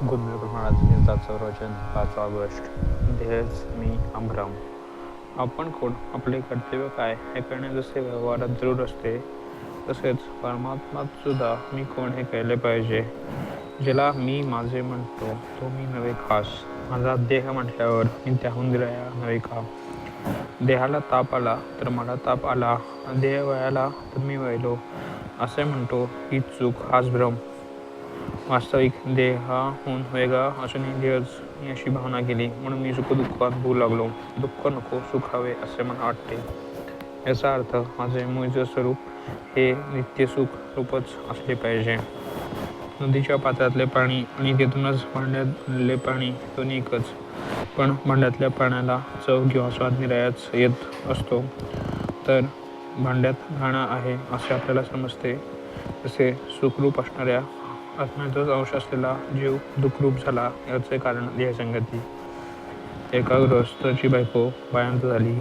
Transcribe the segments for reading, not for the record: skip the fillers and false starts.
गुणविकर महाराजांचं रोजन 5 ऑगस्ट. ध्येयच मी अभ्रम. आपण कोण, आपले कर्तव्य काय हे कळणे जसे व्यवहारात जरूर असते, तसेच परमात्मात सुद्धा मी कोण हे कळले पाहिजे. ज्याला मी माझे म्हणतो तो मी नव्हे खास. माझा देह म्हटल्यावर मी त्याहून निराळा नव्हे का. देहाला ताप आला तर मला ताप आला, देह वळला तर मी वळलो असे म्हणतो ही चूक, हाच भ्रम. वास्तविक देहाहून वेगळा असूनही देहच मी अशी भावना केली, म्हणून मी सुखदुःखात भू लागलो. दुःख नको, सुख हवे असे मला वाटते. याचा अर्थ माझे मूळचे स्वरूप हे नित्यसुख रूपच असले पाहिजे. नदीच्या पात्रातले पाणी आणि तेथूनच भांड्यात भरलेले पाणी दोन्ही एकच, पण भांड्यातल्या पाण्याला चव किंवा स्वाद निराळाच येत असतो, तर भांड्यात घाणा आहे असे आपल्याला समजते. तसे सुखरूप असणाऱ्या आत्म्याचाच अंश असलेला जीव दुःखरूप झाला, याचे कारण देहसंगती. एका गृहस्थाची बायको बाळंत झाली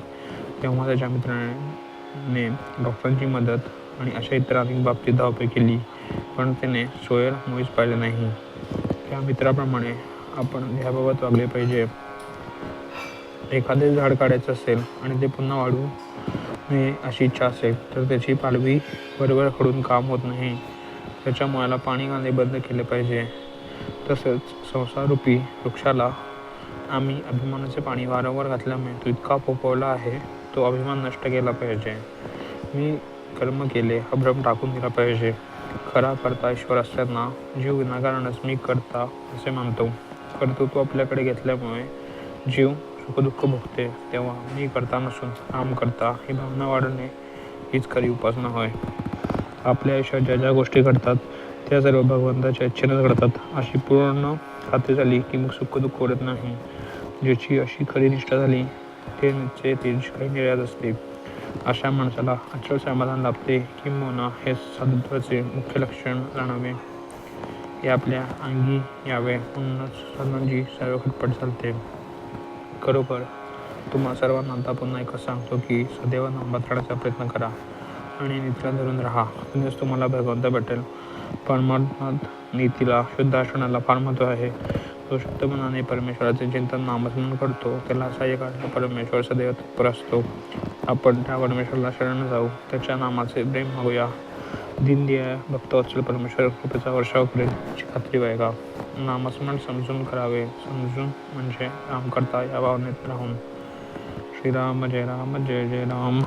तेव्हा त्याच्या मित्राने डॉक्टरांची मदत आणि अशा इतर अनेक बाबतीत धावपळ केली, पण त्याने सोयर मुळीच पाहिले नाही. त्या मित्राप्रमाणे आपण देहाबाबत वागले पाहिजे. एखादे झाड काढायचे असेल आणि ते पुन्हा वाढू नये अशी इच्छा असेल, तर त्याची पालवी बरोबर खडून काम होत नाही. त्याच्या मुळाला पाणी घालणे बंद केले पाहिजे. तसेच संसाररूपी वृक्षाला आम्ही अभिमानाचे पाणी वारंवार घातल्यामुळे तो इतका फोफावला आहे, तो अभिमान नष्ट केला पाहिजे. मी कर्म केले हा भ्रम टाकून दिला पाहिजे. खरा करता ईश्वर असताना जीव विनाकारणच मी करता असे मानतो. कर्तृत्व आपल्याकडे घेतल्यामुळे जीव सुखदुःख भोगते, तेव्हा मी करता नसून काम करता ही भावना वाढवणे हीच खरी उपासना होय. आपल्या आयुष्यात ज्या ज्या गोष्टी घडतात त्या सर्व भगवंताच्या इच्छेनेच घडतात अशी पूर्ण खात्री झाली की मग सुखदुःख ओढत नाही. ज्याची अशी खरी निष्ठा झाली ते निश्चय तेज काही निर्यात असते. अशा माणसाला अचल समाधान लाभते, किंबहुना हे साधुत्वाचे मुख्य लक्षण जाणावे. हे आपल्या अंगी यावे म्हणूनच साधूंची सर्व खटपट चालते. खरोखर तुम्हा सर्वांना आता पुन्हा एकच सांगतो की सदैव नामात राहण्याचा प्रयत्न करा आणि नीतीला धरून राहा, म्हणजेच तुम्हाला भगवंत भेटेल. परमार्थात नीतीला, शुद्ध आचरणाला फार महत्त्व आहे. जो शुद्ध मनाने परमेश्वराचे चिंतन नामस्मरण करतो त्याला सहाय्य करायला परमेश्वर सदैव तत्पर असतो. आपण त्या परमेश्वराला शरण जाऊ, त्याच्या नामाचे प्रेम मागूया. दीनदयाळ भक्तवत्सल परमेश्वर कृपेचा वर्षाव करेल याची खात्री बाळगा. नामस्मरण समजून करावे, समजून म्हणजे राम करता या भावनेत राहून. श्रीराम जय राम, जय जय राम.